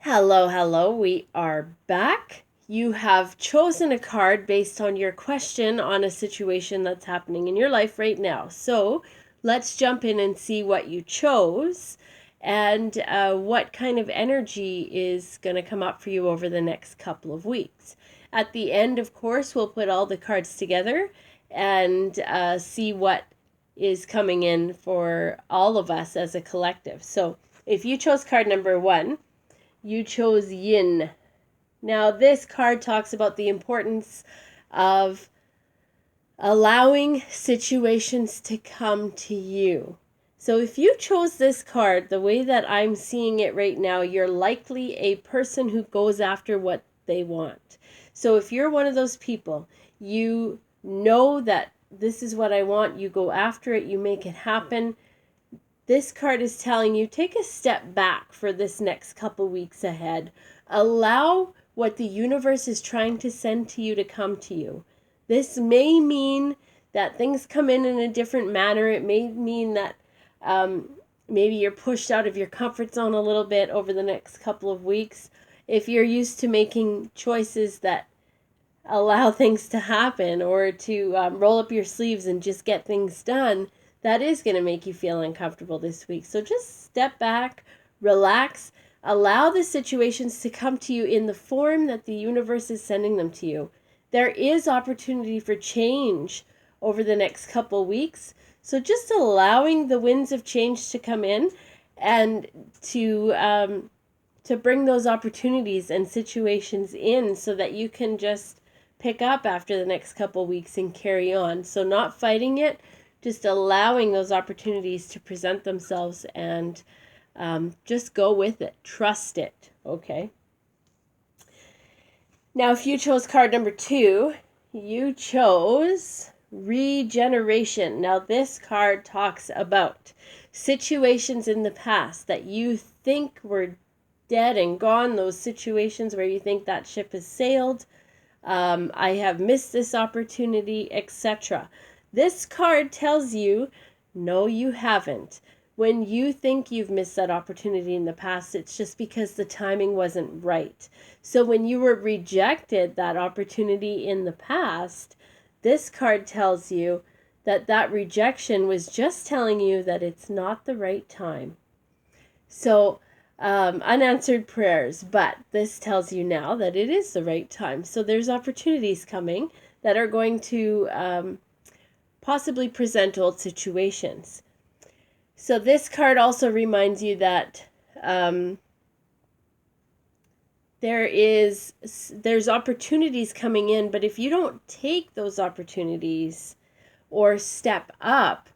Hello, hello. We are back. You have chosen a card based on your question on a situation that's happening in your life right now. So let's jump in and see what you chose and what kind of energy is going to come up for you over the next couple of weeks. At the end, of course, we'll put all the cards together and see what is coming in for all of us as a collective. So if you chose card number 1, you chose yin. Now, this card talks about the importance of allowing situations to come to you. So if you chose this card, the way that I'm seeing it right now, you're likely a person who goes after what they want. So if you're one of those people, you know that this is what I want, you go after it, you make it happen. This card is telling you, take a step back for this next couple weeks ahead. Allow what the universe is trying to send to you to come to you. This may mean that things come in a different manner. It may mean that maybe you're pushed out of your comfort zone a little bit over the next couple of weeks. If you're used to making choices that allow things to happen or to roll up your sleeves and just get things done, that is going to make you feel uncomfortable this week. So just step back, relax, allow the situations to come to you in the form that the universe is sending them to you. There is opportunity for change over the next couple weeks. So just allowing the winds of change to come in and to bring those opportunities and situations in so that you can just pick up after the next couple weeks and carry on. So not fighting it, just allowing those opportunities to present themselves and just go with it. Trust it, okay? Now, if you chose card number 2, you chose regeneration. Now, this card talks about situations in the past that you think were dead and gone, those situations where you think that ship has sailed. I have missed this opportunity, etc. This card tells you, no, you haven't. When you think you've missed that opportunity in the past, it's just because the timing wasn't right. So when you were rejected that opportunity in the past, this card tells you that that rejection was just telling you that it's not the right time. So unanswered prayers, but this tells you now that it is the right time. So there's opportunities coming that are going to possibly present old situations. So this card also reminds you that there's opportunities coming in, but if you don't take those opportunities or step up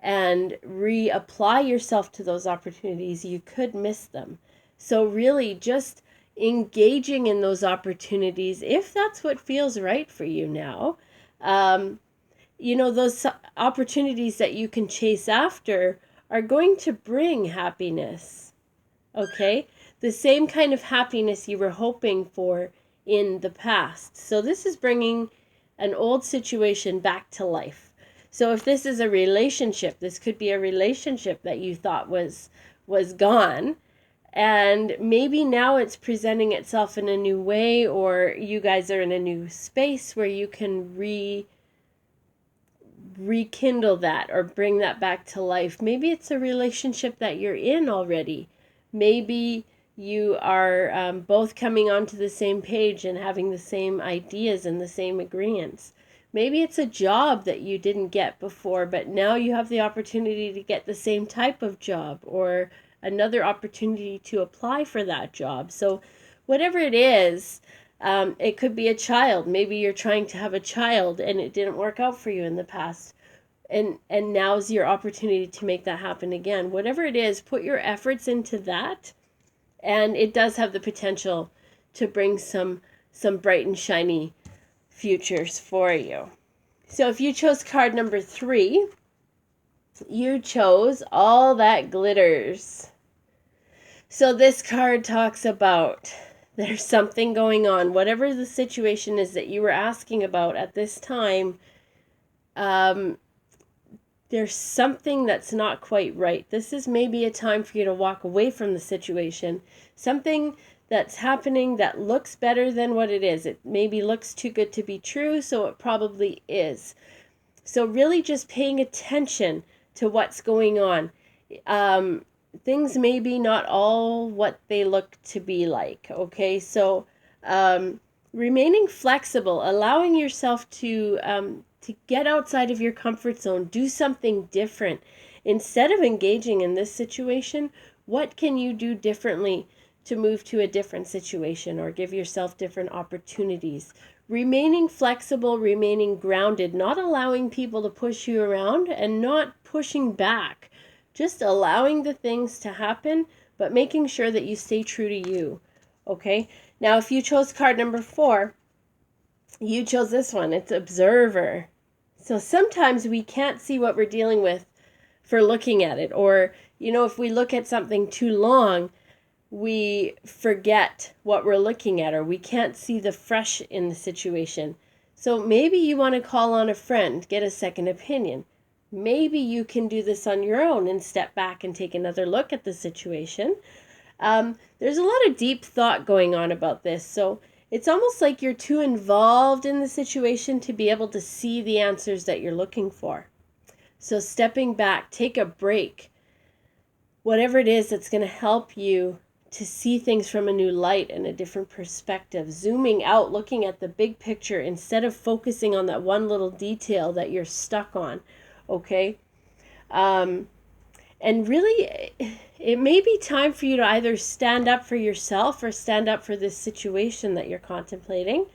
and reapply yourself to those opportunities, you could miss them. So really just engaging in those opportunities, if that's what feels right for you now, those opportunities that you can chase after are going to bring happiness, okay? The same kind of happiness you were hoping for in the past. So this is bringing an old situation back to life. So if this is a relationship, this could be a relationship that you thought was gone, and maybe now it's presenting itself in a new way, or you guys are in a new space where you can rekindle that or bring that back to life. Maybe it's a relationship that you're in already. Maybe you are both coming onto the same page and having the same ideas and the same agreements. Maybe it's a job that you didn't get before, but now you have the opportunity to get the same type of job or another opportunity to apply for that job. So whatever it is, it could be a child. Maybe you're trying to have a child and it didn't work out for you in the past. And now's your opportunity to make that happen again. Whatever it is, put your efforts into that. And it does have the potential to bring some bright and shiny futures for you. So if you chose card number 3, you chose All That Glitters. So this card talks about there's something going on. Whatever the situation is that you were asking about at this time, there's something that's not quite right. This is maybe a time for you to walk away from the situation. Something that's happening that looks better than what it is. It maybe looks too good to be true, so it probably is. So really just paying attention to what's going on. Things may be not all what they look to be like, okay? So remaining flexible, allowing yourself to get outside of your comfort zone, do something different. Instead of engaging in this situation, what can you do differently to move to a different situation or give yourself different opportunities? Remaining flexible, remaining grounded, not allowing people to push you around and not pushing back. Just allowing the things to happen, but making sure that you stay true to you. Okay? Now, if you chose card number 4, you chose this one. It's observer. So sometimes we can't see what we're dealing with for looking at it. Or, if we look at something too long, we forget what we're looking at, or we can't see the fresh in the situation. So maybe you want to call on a friend, get a second opinion. Maybe you can do this on your own and step back and take another look at the situation. There's a lot of deep thought going on about this. So it's almost like you're too involved in the situation to be able to see the answers that you're looking for. So stepping back, take a break. Whatever it is that's going to help you to see things from a new light and a different perspective. Zooming out, looking at the big picture instead of focusing on that one little detail that you're stuck on. Okay? And really, it may be time for you to either stand up for yourself or stand up for this situation that you're contemplating.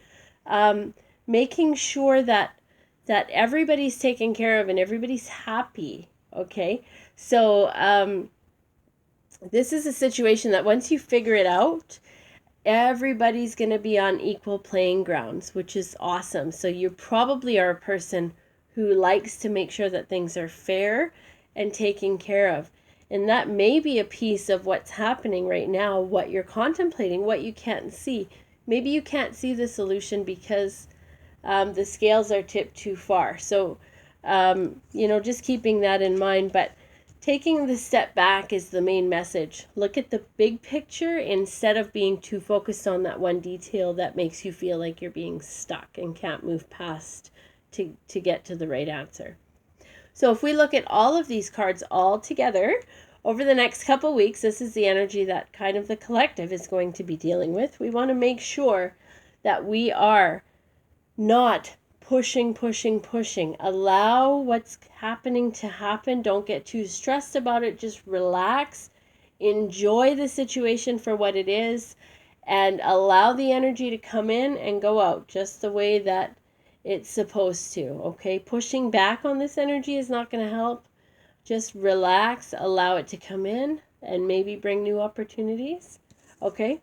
Making sure that everybody's taken care of and everybody's happy. Okay? So, this is a situation that once you figure it out, everybody's going to be on equal playing grounds, which is awesome. So you probably are a person who likes to make sure that things are fair and taken care of. And that may be a piece of what's happening right now, what you're contemplating, what you can't see. Maybe you can't see the solution because the scales are tipped too far. So, just keeping that in mind. But taking the step back is the main message. Look at the big picture instead of being too focused on that one detail that makes you feel like you're being stuck and can't move past to get to the right answer. So if we look at all of these cards all together over the next couple weeks, this is the energy that kind of the collective is going to be dealing with. We want to make sure that we are not pushing. Allow what's happening to happen. Don't get too stressed about it. Just relax. Enjoy the situation for what it is and allow the energy to come in and go out just the way that it's supposed to. Okay? Pushing back on this energy is not going to help. Just relax, allow it to come in and maybe bring new opportunities. Okay?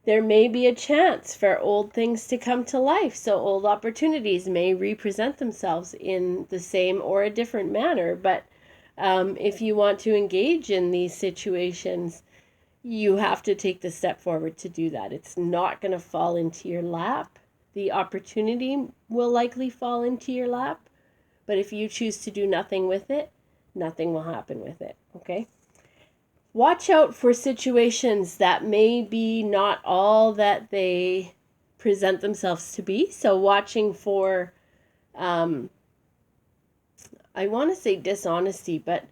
There may be a chance for old things to come to life, so old opportunities may represent themselves in the same or a different manner. But if you want to engage in these situations, you have to take the step forward to do that. It's not going to fall into your lap. The opportunity will likely fall into your lap, but if you choose to do nothing with it, nothing will happen with it, okay? Watch out for situations that may be not all that they present themselves to be. So watching for, I want to say dishonesty, but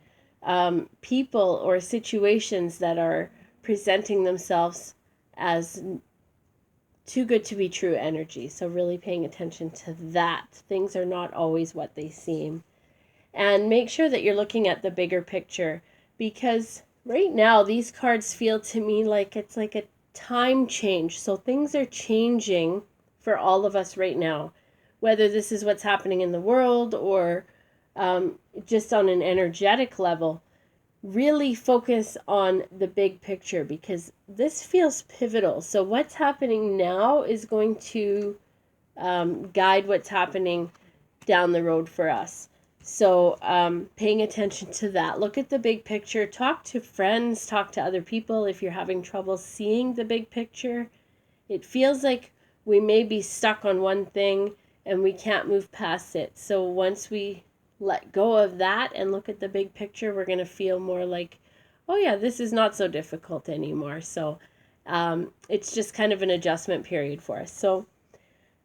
people or situations that are presenting themselves as too good to be true energy. So really paying attention to that. Things are not always what they seem. And make sure that you're looking at the bigger picture, because right now these cards feel to me like it's like a time change. So things are changing for all of us right now, whether this is what's happening in the world or just on an energetic level. Really focus on the big picture because this feels pivotal. So what's happening now is going to guide what's happening down the road for us. So paying attention to that. Look at the big picture. Talk to friends. Talk to other people if you're having trouble seeing the big picture. It feels like we may be stuck on one thing and we can't move past it. So once we let go of that and look at the big picture, we're going to feel more like, oh yeah, this is not so difficult anymore. So It's just kind of an adjustment period for us. So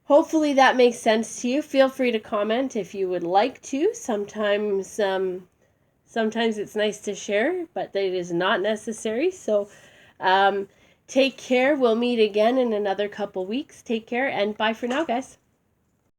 hopefully that makes sense to you. Feel free to comment if you would like to. Sometimes it's nice to share, but it is not necessary. So take care. We'll meet again in another couple weeks. Take care, and bye for now, guys.